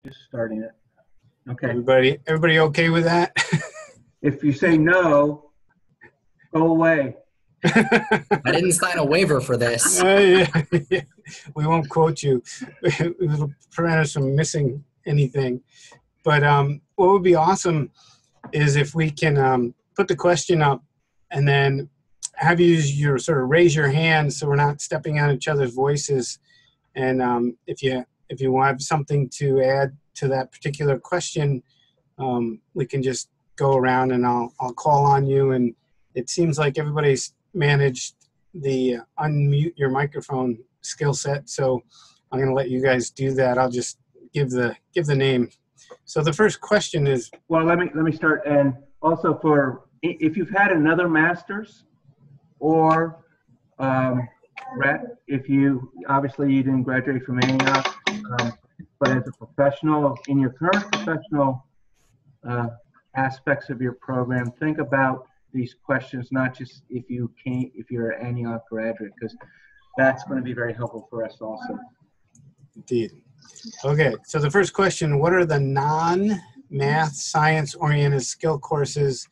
Just starting it. Okay. Everybody okay with that? If you say no, go away. I didn't sign a waiver for this. Yeah. We won't quote you. It'll prevent us from missing anything. But what would be awesome is if we can put the question up and then have you use your sort of raise your hand so we're not stepping on each other's voices. And if you have something to add to that particular question, we can just go around and I'll call on you. And it seems like everybody's managed the unmute your microphone skill set. So I'm going to let you guys do that. I'll just give the name. So the first question is, well, let me start. And also for if you've had another master's or if you obviously you didn't graduate from Antioch, but as a professional in your current professional aspects of your program, think about these questions, not just if you're an Antioch graduate, because that's going to be very helpful for us also. Indeed. Okay, so the first question, what are the non-math science-oriented skill courses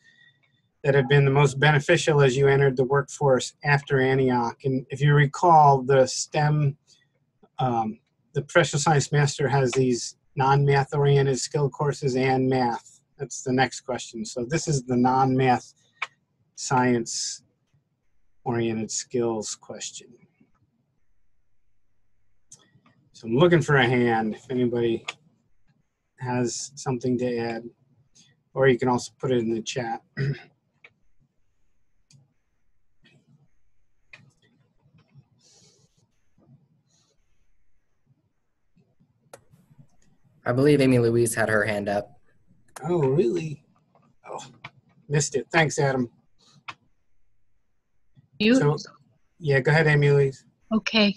that have been the most beneficial as you entered the workforce after Antioch? And if you recall, the STEM, the Professional Science Master has these non-math oriented skill courses and math. That's the next question. So this is the non-math science oriented skills question. So I'm looking for a hand if anybody has something to add, or you can also put it in the chat. I believe Amy Louise had her hand up. Oh, really? Oh, missed it. Thanks, Adam. So, yeah, go ahead, Amy Louise. Okay.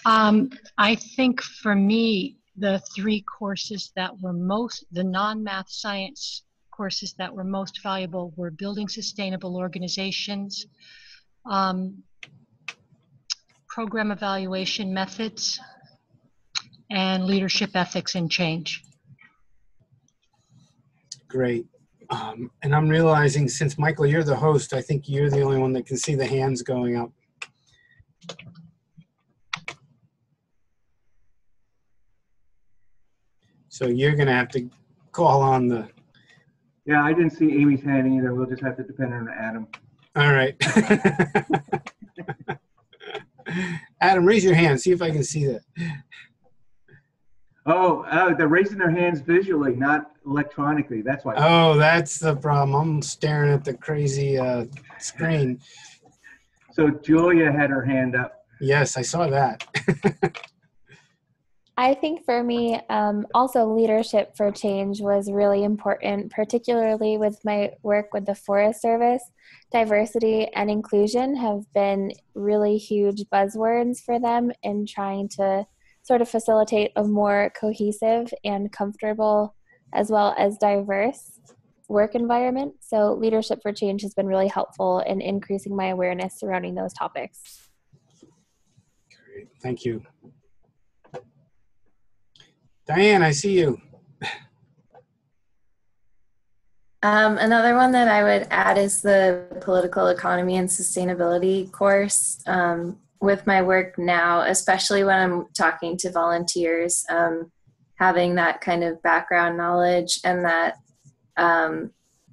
I think for me, the three courses that were the non-math science courses that were most valuable were building sustainable organizations, program evaluation methods, and leadership ethics and change. Great. And I'm realizing, since Michael, you're the host, I think you're the only one that can see the hands going up. So you're going to have to call on the... Yeah, I didn't see Amy's hand either. We'll just have to depend on Adam. All right. Adam, raise your hand. See if I can see that. Oh, they're raising their hands visually, not electronically. That's why. Oh, that's the problem. I'm staring at the crazy screen. So Julia had her hand up. Yes, I saw that. I think for me, also leadership for change was really important, particularly with my work with the Forest Service. Diversity and inclusion have been really huge buzzwords for them in trying to sort of facilitate a more cohesive and comfortable as well as diverse work environment. So leadership for change has been really helpful in increasing my awareness surrounding those topics. Great, thank you. Diane, I see you. Another one that I would add is the political economy and sustainability course. With my work now, especially when I'm talking to volunteers, having that kind of background knowledge and that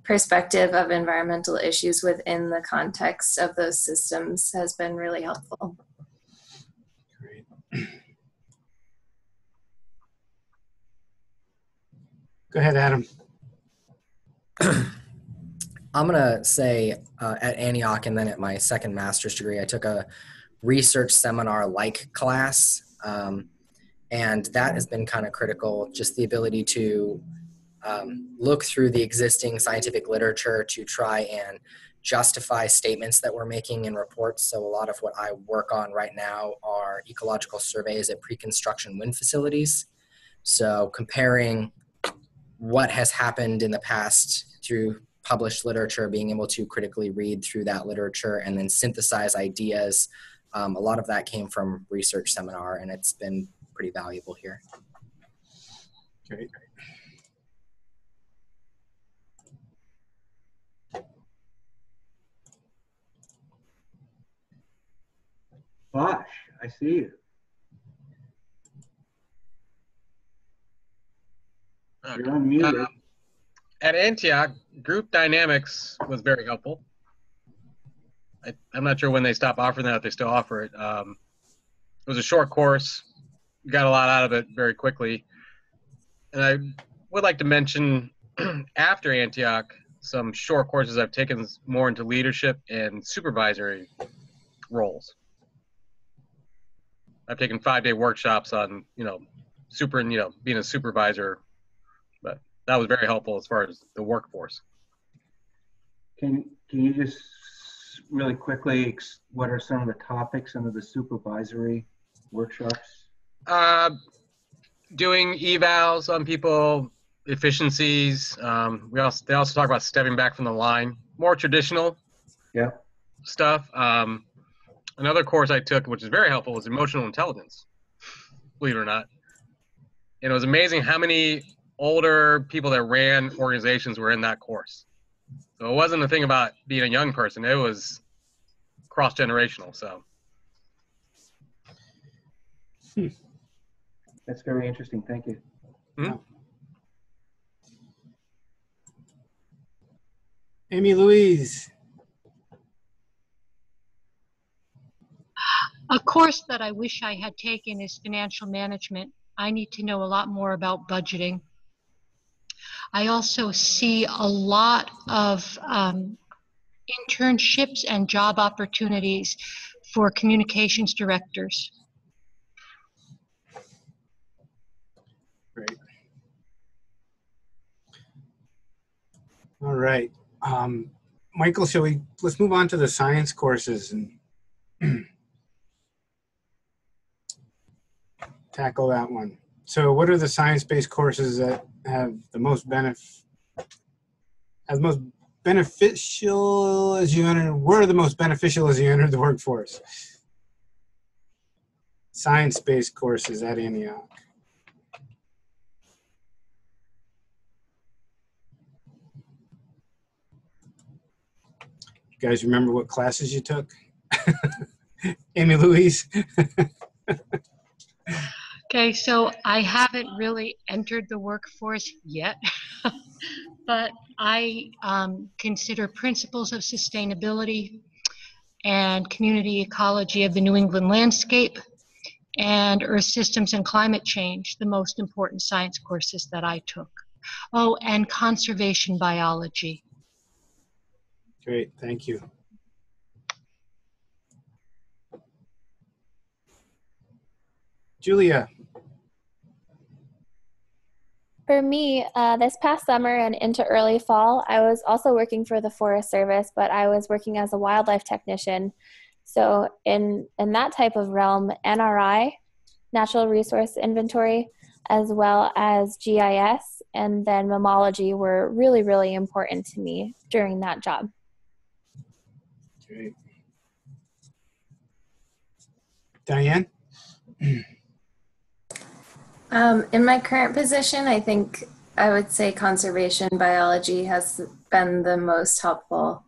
perspective of environmental issues within the context of those systems has been really helpful. Great. Go ahead, Adam. I'm going to say at Antioch and then at my second master's degree, I took a research seminar-like class, and that has been kind of critical, just the ability to look through the existing scientific literature to try and justify statements that we're making in reports. So a lot of what I work on right now are ecological surveys at pre-construction wind facilities. So comparing what has happened in the past through published literature, being able to critically read through that literature and then synthesize ideas. A lot of that came from research seminar, and it's been pretty valuable here. Great. Bosh, I see you. You're unmuted. At Antioch, group dynamics was very helpful. I'm not sure when they stopped offering that, if they still offer it. It was a short course. Got a lot out of it very quickly. And I would like to mention after Antioch, some short courses I've taken more into leadership and supervisory roles. I've taken 5-day workshops on, being a supervisor, but that was very helpful as far as the workforce. Can you just really quickly, what are some of the topics under the supervisory workshops? Doing evals on people, efficiencies. They also talk about stepping back from the line, more traditional stuff. Another course I took, which is very helpful, was emotional intelligence, believe it or not. And it was amazing how many older people that ran organizations were in that course. So it wasn't a thing about being a young person. It was cross-generational. So. That's very interesting. Thank you. Mm-hmm. Amy Louise. A course that I wish I had taken is financial management. I need to know a lot more about budgeting. I also see a lot of internships and job opportunities for communications directors. Great. All right. Michael, let's move on to the science courses and tackle that one. So what are the science-based courses that have the most beneficial as you enter the workforce? Science-based courses at Antioch. You guys remember what classes you took? Amy Louise? Okay, so I haven't really entered the workforce yet, but I consider principles of sustainability and community ecology of the New England landscape and earth systems and climate change the most important science courses that I took. Oh, and conservation biology. Great, thank you. Julia. For me, this past summer and into early fall, I was also working for the Forest Service, but I was working as a wildlife technician. So in that type of realm, NRI, Natural Resource Inventory, as well as GIS, and then mammalogy were really, really important to me during that job. Great. Diane? In my current position, I think I would say conservation biology has been the most helpful,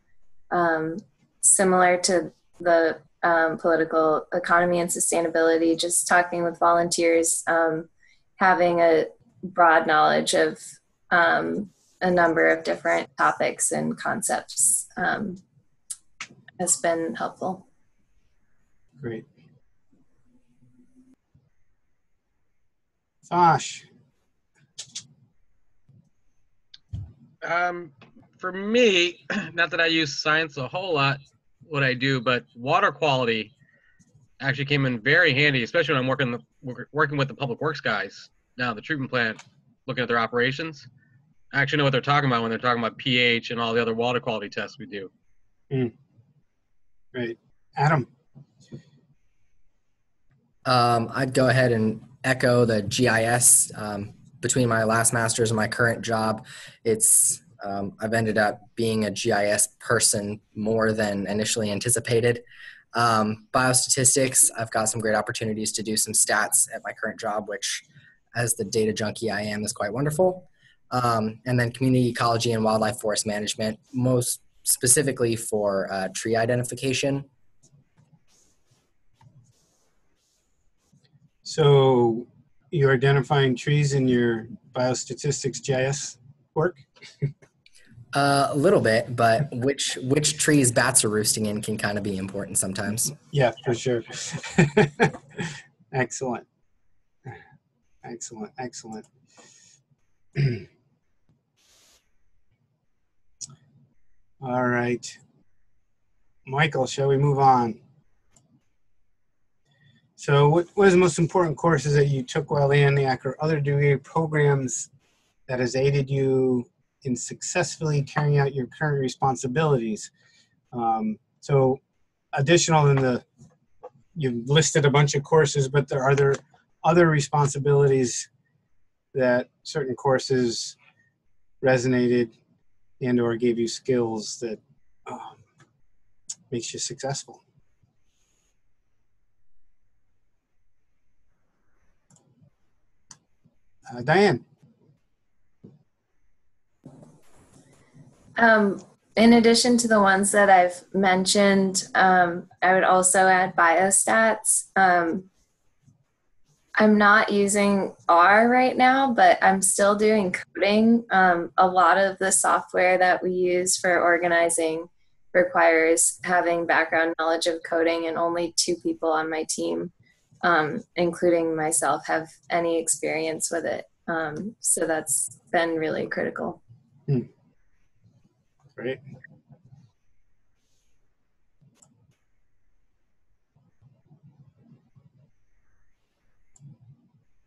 similar to the political economy and sustainability, just talking with volunteers, having a broad knowledge of a number of different topics and concepts has been helpful. Great. Josh. For me, not that I use science a whole lot, what I do, but water quality actually came in very handy, especially when I'm working with the public works guys down at the treatment plant, looking at their operations. I actually know what they're talking about when they're talking about pH and all the other water quality tests we do. Great. Adam. I'd go ahead and echo the GIS. Between my last master's and my current job, I've ended up being a GIS person more than initially anticipated. Biostatistics, I've got some great opportunities to do some stats at my current job, which as the data junkie I am, is quite wonderful. And then community ecology and wildlife forest management, most specifically for tree identification. So you're identifying trees in your biostatistics GIS work? A little bit, but which trees bats are roosting in can kind of be important sometimes. Yeah, for sure. Excellent. Excellent, excellent. All right. Michael, shall we move on? So what is the most important courses that you took while in ANIAC or other degree programs that has aided you in successfully carrying out your current responsibilities? So additional in the, you've listed a bunch of courses, but are there other responsibilities that certain courses resonated and or gave you skills that makes you successful? Diane. In addition to the ones that I've mentioned, I would also add biostats. I'm not using R right now, but I'm still doing coding. A lot of the software that we use for organizing requires having background knowledge of coding, and only 2 people on my team, including myself, have any experience with it. So that's been really critical. Great.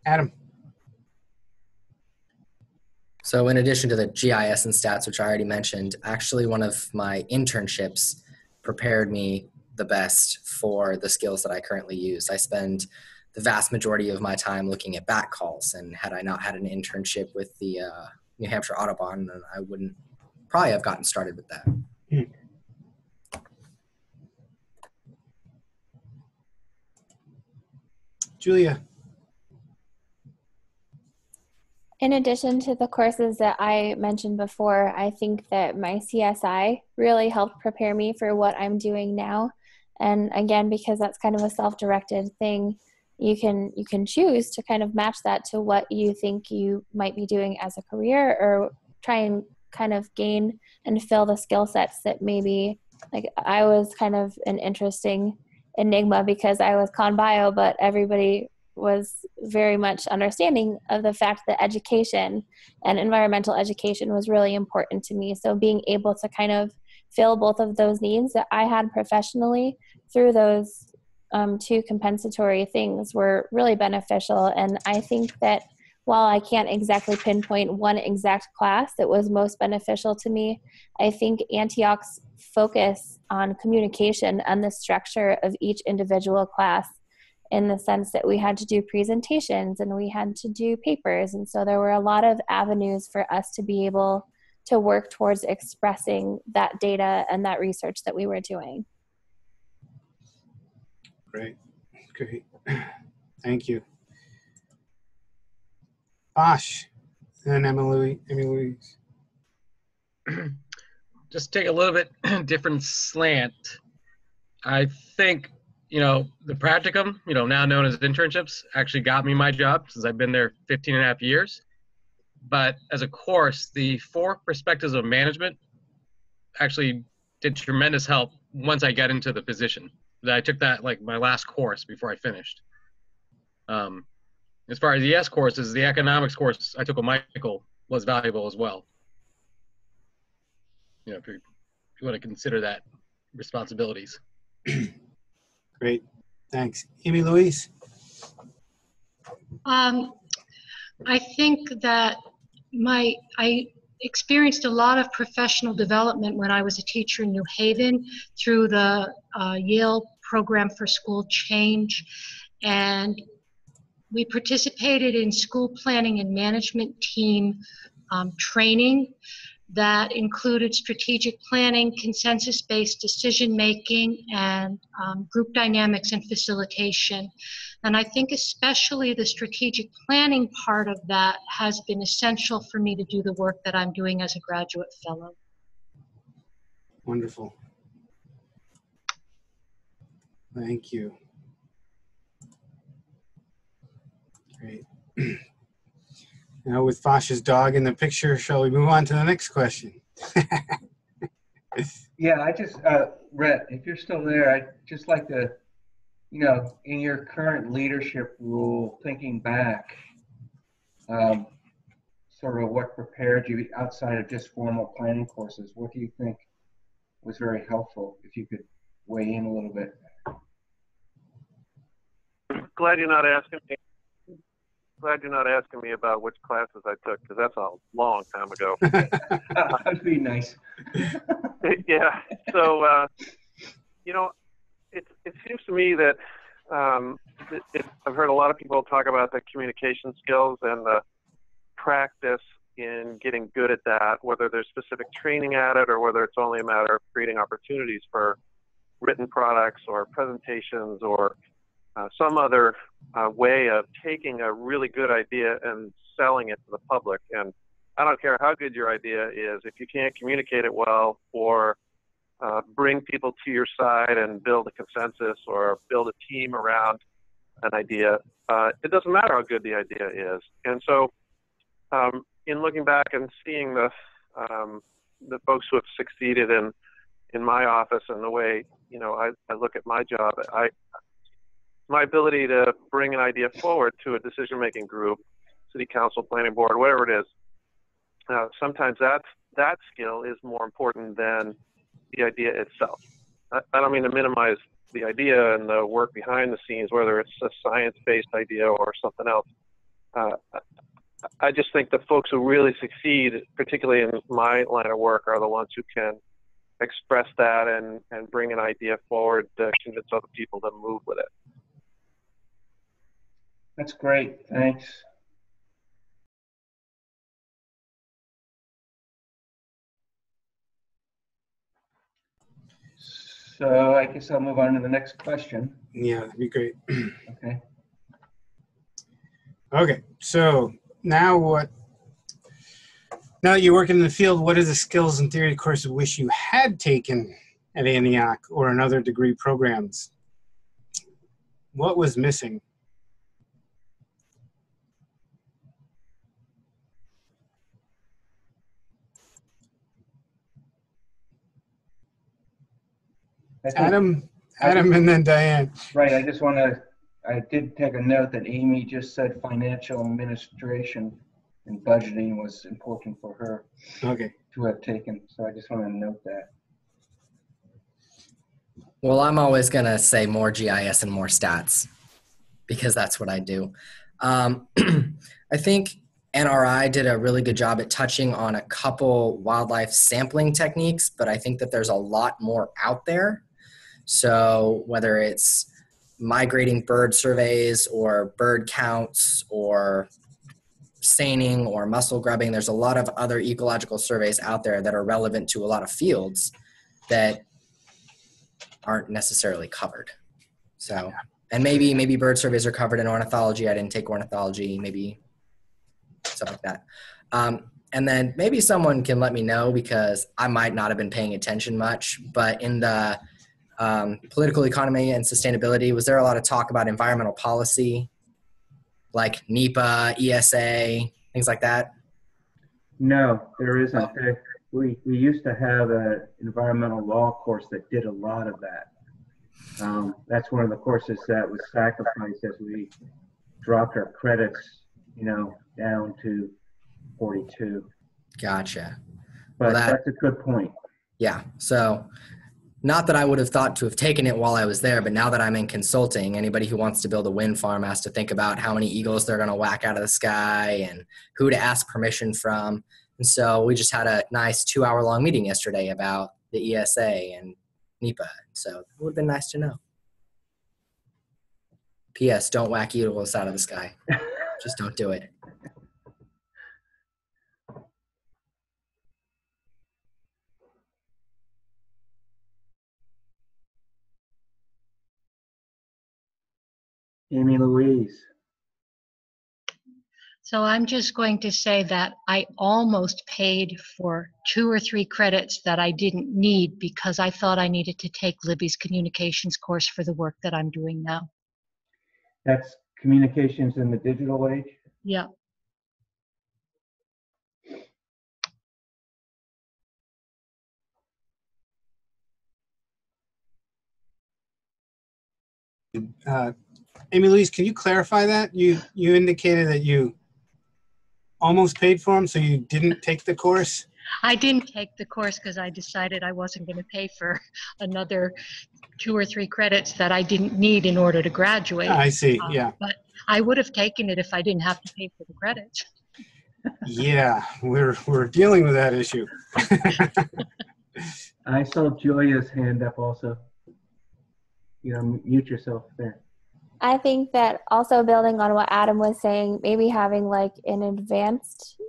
Adam. So in addition to the GIS and stats, which I already mentioned, actually one of my internships prepared me the best for the skills that I currently use. I spend the vast majority of my time looking at back calls, and had I not had an internship with the New Hampshire Audubon, then I wouldn't probably have gotten started with that. Julia. In addition to the courses that I mentioned before, I think that my CSI really helped prepare me for what I'm doing now. And again, because that's kind of a self-directed thing, you can choose to kind of match that to what you think you might be doing as a career, or try and kind of gain and fill the skill sets that maybe, like, I was kind of an interesting enigma because I was con bio, but everybody was very much understanding of the fact that education and environmental education was really important to me. So being able to kind of fill both of those needs that I had professionally through those 2 compensatory things were really beneficial. And I think that while I can't exactly pinpoint one exact class that was most beneficial to me, I think Antioch's focus on communication and the structure of each individual class, in the sense that we had to do presentations and we had to do papers. And so there were a lot of avenues for us to be able to work towards expressing that data and that research that we were doing. Great, great. Thank you. Bosh, and Emily. Just take a little bit different slant. I think, the practicum, now known as internships, actually got me my job since I've been there 15 and a half years. But as a course, the 4 perspectives of management actually did tremendous help once I got into the position. I took that like my last course before I finished. As far as the ES courses, the economics course I took with Michael was valuable as well. If you want to consider that responsibilities. Great, thanks. Amy Louise. I think that I experienced a lot of professional development when I was a teacher in New Haven through the Yale Program for School Change, and we participated in school planning and management team training that included strategic planning, consensus-based decision-making, and group dynamics and facilitation. And I think especially the strategic planning part of that has been essential for me to do the work that I'm doing as a graduate fellow. Wonderful. Thank you. Great. Now with Fasha's dog in the picture, shall we move on to the next question? Yeah, I just, Rhett, if you're still there, I'd just like to, you know, in your current leadership role, thinking back, sort of what prepared you outside of just formal planning courses, what do you think was very helpful, if you could weigh in a little bit? Glad you're not asking me. Glad you're not asking me about which classes I took, because that's a long time ago. That'd be nice. Yeah. So, you know, it seems to me that I've heard a lot of people talk about the communication skills and the practice in getting good at that, whether there's specific training at it or whether it's only a matter of creating opportunities for written products or presentations or some other way of taking a really good idea and selling it to the public. And I don't care how good your idea is, if you can't communicate it well or bring people to your side and build a consensus or build a team around an idea, it doesn't matter how good the idea is. And so in looking back and seeing the folks who have succeeded in my office and the way, you know, I look at my job, my ability to bring an idea forward to a decision-making group, city council, planning board, whatever it is, sometimes that skill is more important than the idea itself. I don't mean to minimize the idea and the work behind the scenes, whether it's a science-based idea or something else. I just think the folks who really succeed, particularly in my line of work, are the ones who can express that and bring an idea forward to convince other people to move with it. That's great. Thanks. So I guess I'll move on to the next question. Yeah, that'd be great. Okay. Okay, so now that you work in the field, what are the skills and theory courses you wish you had taken at Antioch or in other degree programs? What was missing? Adam, and then Diane. Right, I just want to, I did take a note that Amy just said financial administration and budgeting was important for her to have taken. So I just want to note that. Well, I'm always going to say more GIS and more stats because that's what I do. I think NRI did a really good job at touching on a couple wildlife sampling techniques, but I think that there's a lot more out there. So whether it's migrating bird surveys or bird counts or seining or mussel grubbing, there's a lot of other ecological surveys out there that are relevant to a lot of fields that aren't necessarily covered. So, and maybe bird surveys are covered in ornithology. I didn't take ornithology, maybe stuff like that. And then maybe someone can let me know because I might not have been paying attention much, but in the political economy and sustainability, was there a lot of talk about environmental policy, like NEPA, ESA, things like that? No, there isn't. We used to have an environmental law course that did a lot of that. That's one of the courses that was sacrificed as we dropped our credits, you know, down to 42. Gotcha. But well, that's a good point. Yeah. So not that I would have thought to have taken it while I was there, but now that I'm in consulting, anybody who wants to build a wind farm has to think about how many eagles they're going to whack out of the sky and who to ask permission from. And so we just had a nice 2-hour-long meeting yesterday about the ESA and NEPA. So it would have been nice to know. P.S. Don't whack eagles out of the sky. Just don't do it. Amy Louise. So I'm just going to say that I almost paid for 2 or 3 credits that I didn't need because I thought I needed to take Libby's communications course for the work that I'm doing now. That's communications in the digital age? Yeah. Amy Louise, can you clarify that? You indicated that you almost paid for them, so you didn't take the course? I didn't take the course because I decided I wasn't going to pay for another 2 or 3 credits that I didn't need in order to graduate. I see, yeah. But I would have taken it if I didn't have to pay for the credits. Yeah, we're dealing with that issue. I saw Julia's hand up also. You know, mute yourself there. I think that also building on what Adam was saying, maybe having like an advanced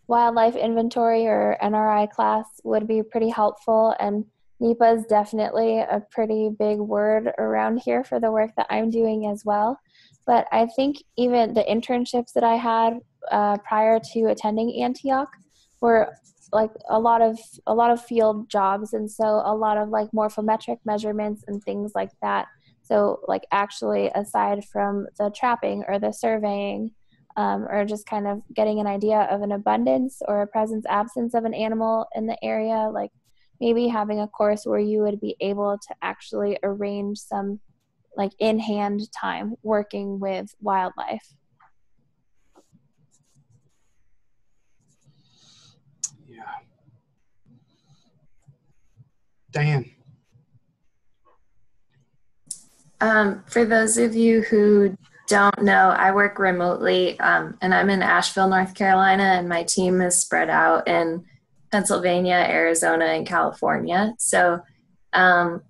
wildlife inventory or NRI class would be pretty helpful. And NEPA is definitely a pretty big word around here for the work that I'm doing as well. But I think even the internships that I had prior to attending Antioch were like a lot of field jobs, and so a lot of like morphometric measurements and things like that. So like actually aside from the trapping or the surveying, or just kind of getting an idea of an abundance or a presence absence of an animal in the area, like maybe having a course where you would be able to actually arrange some like in-hand time working with wildlife. Yeah. Diane. For those of you who don't know, I work remotely, and I'm in Asheville, North Carolina, and my team is spread out in Pennsylvania, Arizona, and California. So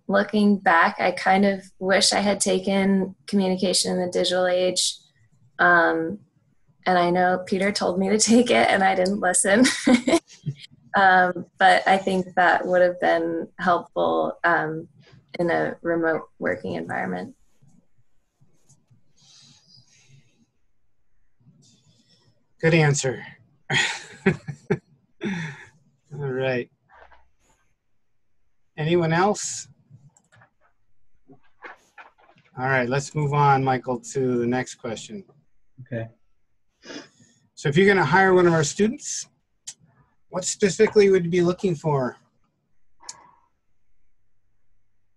looking back, I kind of wish I had taken communication in the digital age. And I know Peter told me to take it and I didn't listen. But I think that would have been helpful in a remote working environment. Good answer. All right. Anyone else? All right, let's move on, Michael, to the next question. Okay. So if you're going to hire one of our students, what specifically would you be looking for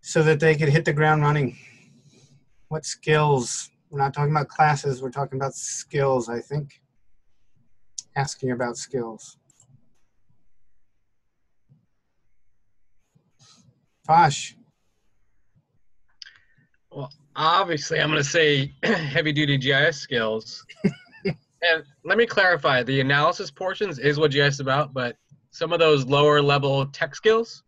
so that they could hit the ground running? What skills? We're not talking about classes, we're talking about skills, I think. Asking about skills. Fosh. Well, obviously, I'm going to say heavy-duty GIS skills. And let me clarify, the analysis portions is what GIS is about, but some of those lower-level tech skills,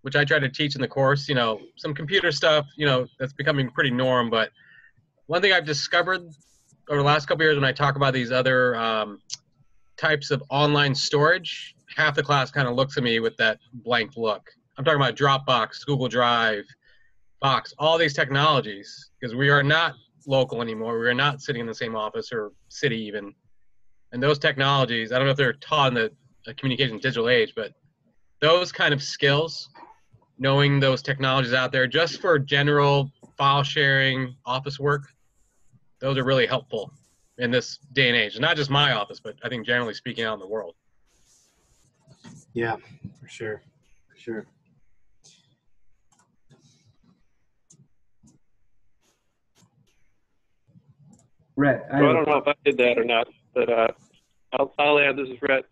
which I try to teach in the course, you know, some computer stuff, you know, that's becoming pretty norm. But one thing I've discovered over the last couple of years when I talk about these other types of online storage, half the class kind of looks at me with that blank look. I'm talking about Dropbox, Google Drive, Box, all these technologies, because we are not local anymore. We are not sitting in the same office or city even. And those technologies, I don't know if they're taught in the communication digital age, but those kind of skills, knowing those technologies out there just for general file sharing, office work, those are really helpful in this day and age. Not just my office, but I think generally speaking out in the world. Yeah, for sure. For sure. Rhett, I don't know if I did that or not, but I'll add. This is Rhett.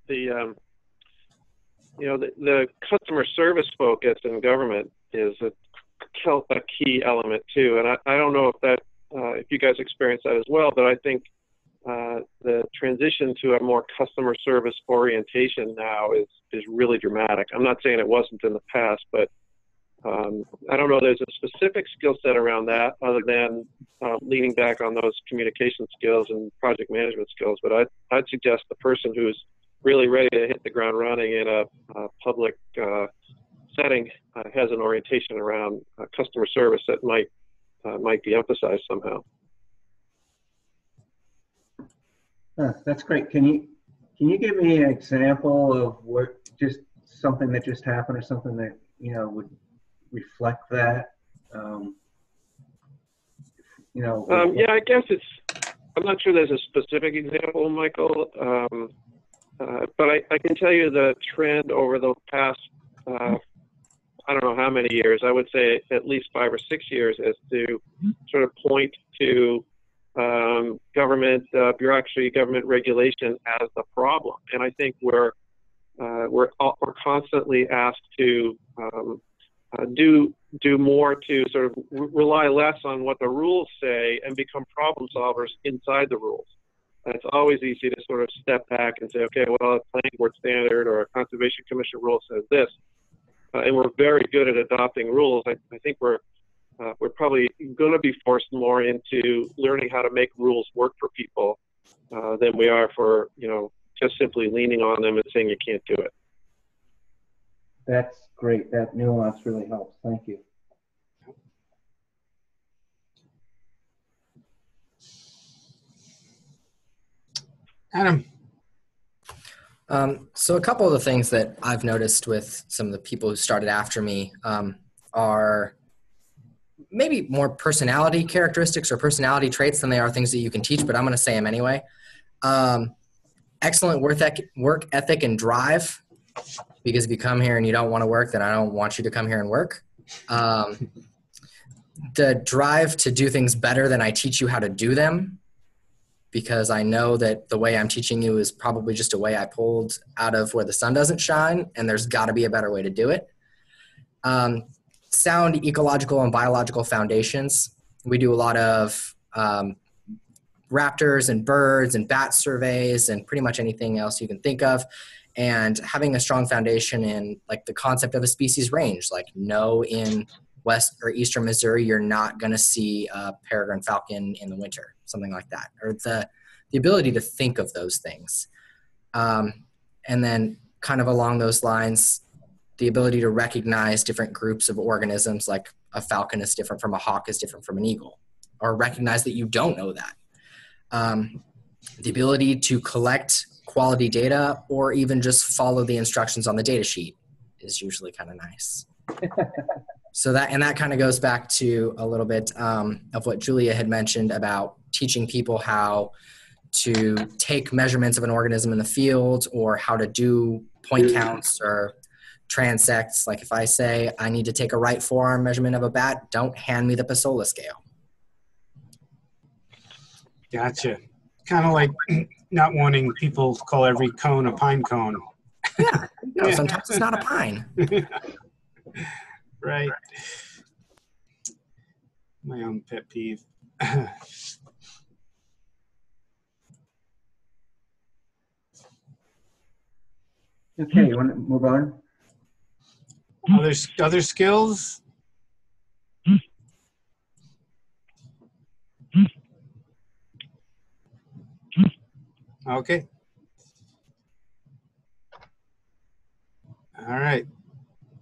The customer service focus in government is a key element too, and I don't know if you guys experience that as well, but I think the transition to a more customer service orientation now is really dramatic. I'm not saying it wasn't in the past, but I don't know there's a specific skill set around that other than leaning back on those communication skills and project management skills. But I'd suggest the person who's really ready to hit the ground running in a public setting has an orientation around customer service that might might be emphasized somehow. That's great. Can you give me an example of what, just something that just happened or something that, you know, would reflect that? You know. Yeah, I guess I'm not sure there's a specific example, Michael, but I can tell you the trend over the past, I don't know how many years, I would say at least 5 or 6 years, as to sort of point to government bureaucracy, government regulation as the problem. And I think we're constantly asked to do more to sort of rely less on what the rules say and become problem solvers inside the rules. And it's always easy to sort of step back and say, okay, well, a planning board standard or a conservation commission rule says this, and we're very good at adopting rules. I think we're probably going to be forced more into learning how to make rules work for people than we are for, you know, just simply leaning on them and saying you can't do it. That's great. That nuance really helps. Thank you. Adam. So a couple of the things that I've noticed with some of the people who started after me are maybe more personality characteristics or personality traits than they are things that you can teach, but I'm going to say them anyway. Excellent work ethic and drive, because if you come here and you don't want to work, then I don't want you to come here and work. The drive to do things better than I teach you how to do them, because I know that the way I'm teaching you is probably just a way I pulled out of where the sun doesn't shine, and there's got to be a better way to do it. Sound ecological and biological foundations. We do a lot of raptors and birds and bat surveys and pretty much anything else you can think of. And having a strong foundation in like the concept of a species range, like no, in west or eastern Missouri, you're not going to see a peregrine falcon in the winter, something like that, or the ability to think of those things. And then kind of along those lines, the ability to recognize different groups of organisms, like a falcon is different from a hawk is different from an eagle, or recognize that you don't know that. The ability to collect quality data or even just follow the instructions on the data sheet is usually kind of nice. So that kind of goes back to a little bit of what Julia had mentioned about teaching people how to take measurements of an organism in the field, or how to do point counts or transects. Like if I say I need to take a right forearm measurement of a bat, don't hand me the Pasola scale. Gotcha. Kind of like not wanting people to call every cone a pine cone. Yeah. No, sometimes it's not a pine. Right. My own pet peeve. Okay, you want to move on? Other skills? Okay. All right.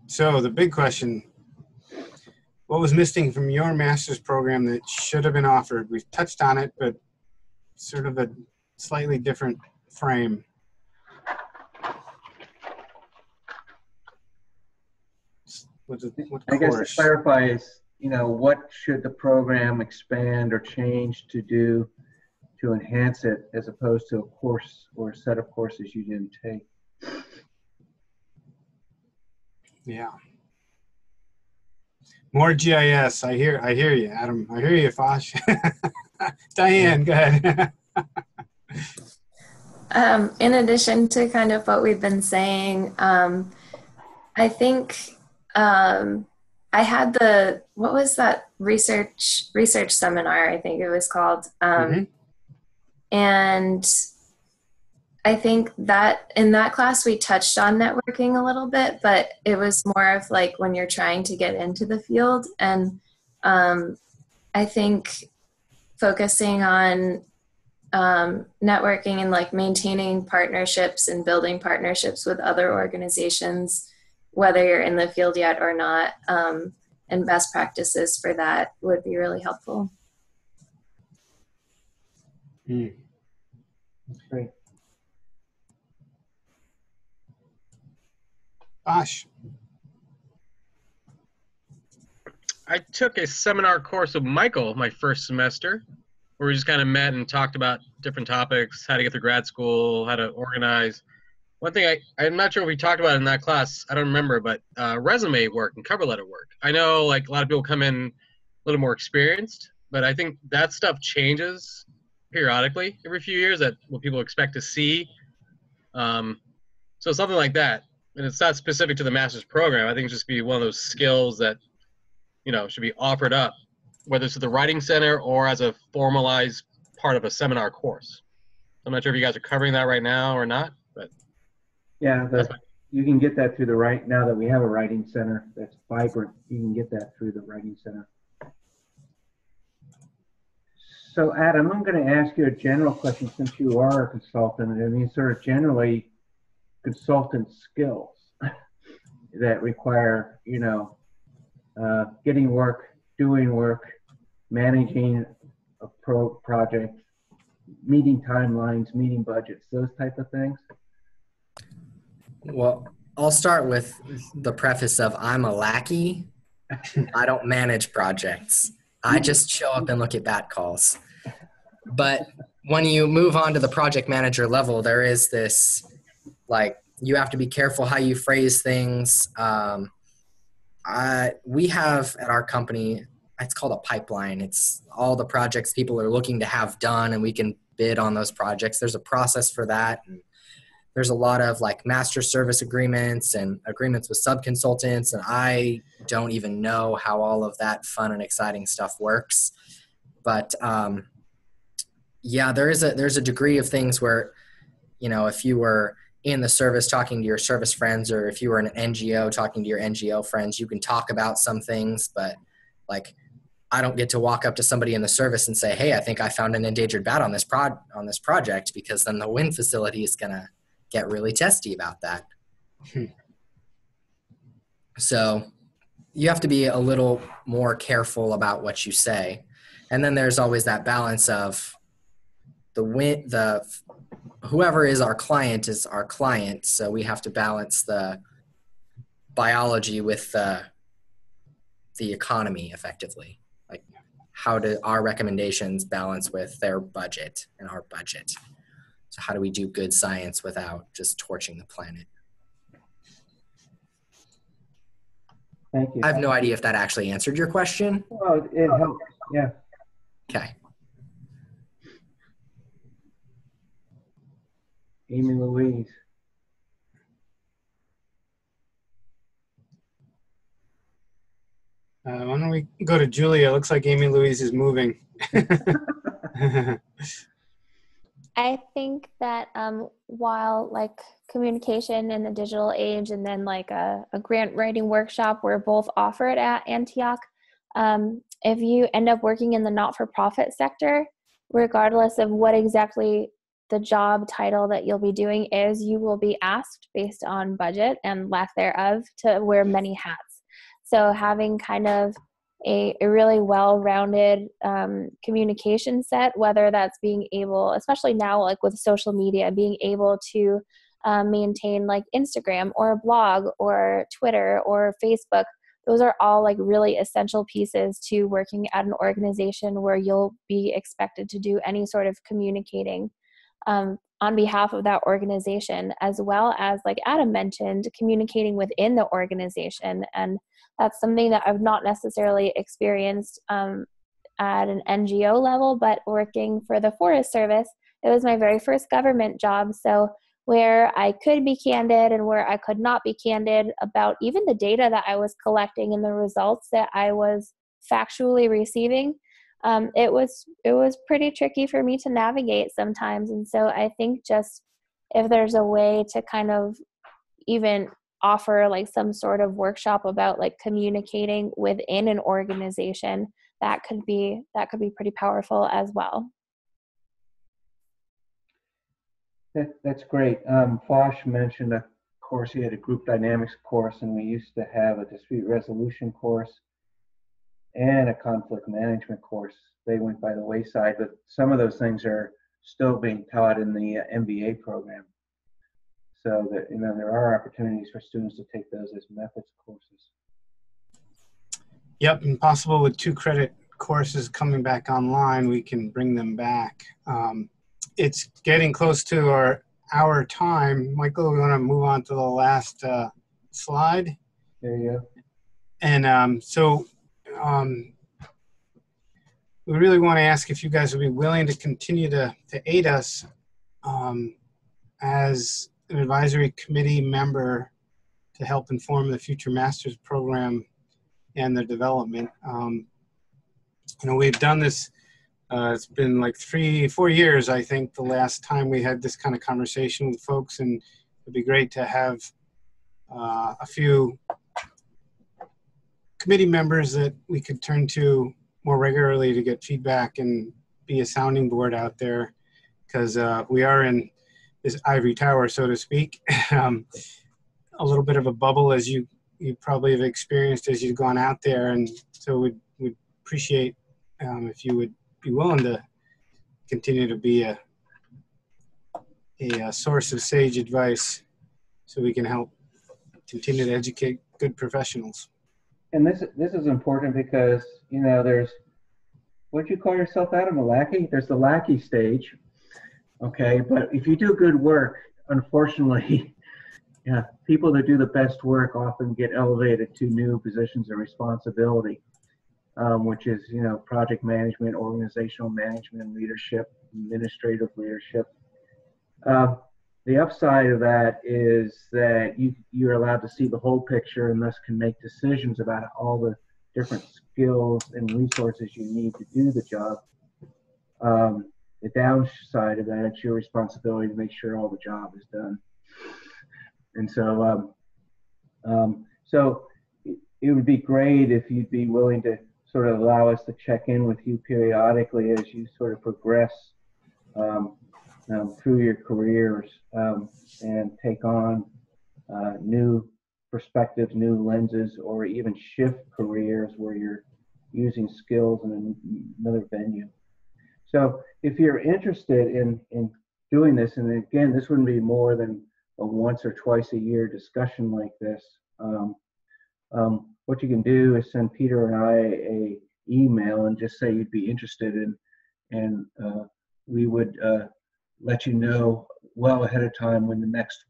So the big question, what was missing from your master's program that should have been offered? We've touched on it, but sort of a slightly different frame. I guess to clarify is, you know, what should the program expand or change to do to enhance it, as opposed to a course or a set of courses you didn't take? Yeah. More GIS. I hear you, Adam. I hear you, Fosh. Diane, go ahead. In addition to kind of what we've been saying, I think I had what was that research seminar, I think it was called. And I think that in that class we touched on networking a little bit, but it was more of like when you're trying to get into the field. And I think focusing on networking and like maintaining partnerships and building partnerships with other organizations, whether you're in the field yet or not, and best practices for that would be really helpful. That's great. Gosh. I took a seminar course with Michael my first semester, where we just kind of met and talked about different topics, how to get through grad school, how to organize. One thing I'm not sure if we talked about in that class, I don't remember, but resume work and cover letter work. I know like a lot of people come in a little more experienced, but I think that stuff changes periodically every few years, that what people expect to see. So something like that, and it's not specific to the master's program. I think it's just be one of those skills that, you know, should be offered up, whether it's at the Writing Center or as a formalized part of a seminar course. I'm not sure if you guys are covering that right now or not, but yeah, you can get that through the now that we have a Writing Center that's vibrant, you can get that through the Writing Center. So Adam, I'm going to ask you a general question since you are a consultant. I mean, sort of generally consultant skills that require, you know, getting work, doing work, managing a project, meeting timelines, meeting budgets, those type of things? Well, I'll start with the preface of I'm a lackey. I don't manage projects. I just show up and look at bat calls. But when you move on to the project manager level, there is this, like, you have to be careful how you phrase things. We have at our company, it's called a pipeline. It's all the projects people are looking to have done, and we can bid on those projects. There's a process for that. And there's a lot of like master service agreements and agreements with sub-consultants, and I don't even know how all of that fun and exciting stuff works. But yeah, there's a degree of things where, you know, if you were in the service talking to your service friends, or if you were an NGO talking to your NGO friends, you can talk about some things, but like I don't get to walk up to somebody in the service and say, hey, I think I found an endangered bat on this project, because then the wind facility is going to get really testy about that. So you have to be a little more careful about what you say. And then there's always that balance of whoever is our client is our client. So we have to balance the biology with the economy effectively. Like, how do our recommendations balance with their budget and our budget? So how do we do good science without just torching the planet? Thank you. I have no idea if that actually answered your question. Oh, it helps, yeah. Okay. Amy Louise. Why don't we go to Julia? Looks like Amy Louise is moving. I think that while like communication in the digital age and then like a grant writing workshop were both offered at Antioch, if you end up working in the not-for-profit sector, regardless of what exactly the job title that you'll be doing is, you will be asked based on budget and lack thereof to wear many hats. So having kind of a really well-rounded communication set, whether that's being able, especially now like with social media, being able to maintain like Instagram or a blog or Twitter or Facebook, those are all like really essential pieces to working at an organization where you'll be expected to do any sort of communicating on behalf of that organization, as well as, like Adam mentioned, communicating within the organization. And that's something that I've not necessarily experienced at an NGO level, but working for the Forest Service, it was my very first government job. So where I could be candid and where I could not be candid about even the data that I was collecting and the results that I was factually receiving, it was pretty tricky for me to navigate sometimes. And so I think just if there's a way to kind of even offer like some sort of workshop about like communicating within an organization, that could be pretty powerful as well. That's great. Fosh mentioned a course, he had a group dynamics course, and we used to have a dispute resolution course. and a conflict management course. They went by the wayside, but some of those things are still being taught in the MBA program. So that, you know, there are opportunities for students to take those as methods courses. Yep, and possible with 2 credit courses coming back online, we can bring them back. It's getting close to our time. Michael, we want to move on to the last slide. There you go. And we really want to ask if you guys would be willing to continue to aid us as an advisory committee member to help inform the future master's program and their development. You know, we've done this, it's been like 3-4 years, I think, the last time we had this kind of conversation with folks, and it'd be great to have a few committee members that we could turn to more regularly to get feedback and be a sounding board out there, because we are in this ivory tower, so to speak. A little bit of a bubble, as you probably have experienced as you've gone out there, and so we'd appreciate if you would be willing to continue to be a source of sage advice so we can help continue to educate good professionals. And this is important because, you know, there's, what'd you call yourself, Adam, a lackey? There's the lackey stage, okay? But if you do good work, unfortunately, yeah, people that do the best work often get elevated to new positions of responsibility, which is, you know, project management, organizational management, leadership, administrative leadership. The upside of that is that you're allowed to see the whole picture and thus can make decisions about all the different skills and resources you need to do the job. The downside of that, it's your responsibility to make sure all the job is done. And so, so it would be great if you'd be willing to sort of allow us to check in with you periodically as you sort of progress through your careers and take on new perspectives, new lenses, or even shift careers where you're using skills in another venue. So if you're interested in doing this, and again, this wouldn't be more than a once or twice a year discussion like this, what you can do is send Peter and I a email and just say you'd be interested in, and we would let you know well ahead of time when the next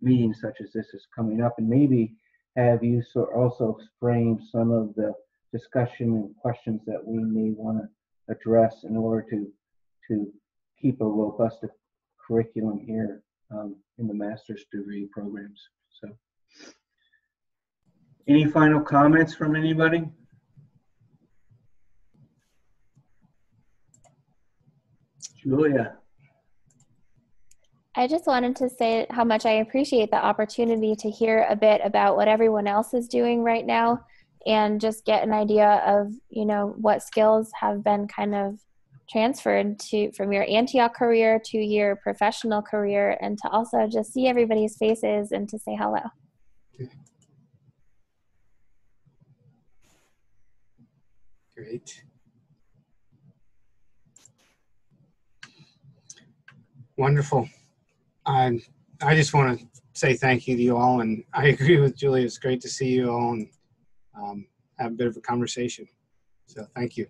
meeting such as this is coming up, and maybe have you also frame some of the discussion and questions that we may want to address in order to keep a robust curriculum here in the master's degree programs. So, any final comments from anybody? Julia. I just wanted to say how much I appreciate the opportunity to hear a bit about what everyone else is doing right now and just get an idea of, you know, what skills have been kind of transferred to from your Antioch career to your professional career, and to also just see everybody's faces and to say hello. Great. Wonderful. I just want to say thank you to you all, and I agree with Julia. It's great to see you all and have a bit of a conversation. So thank you.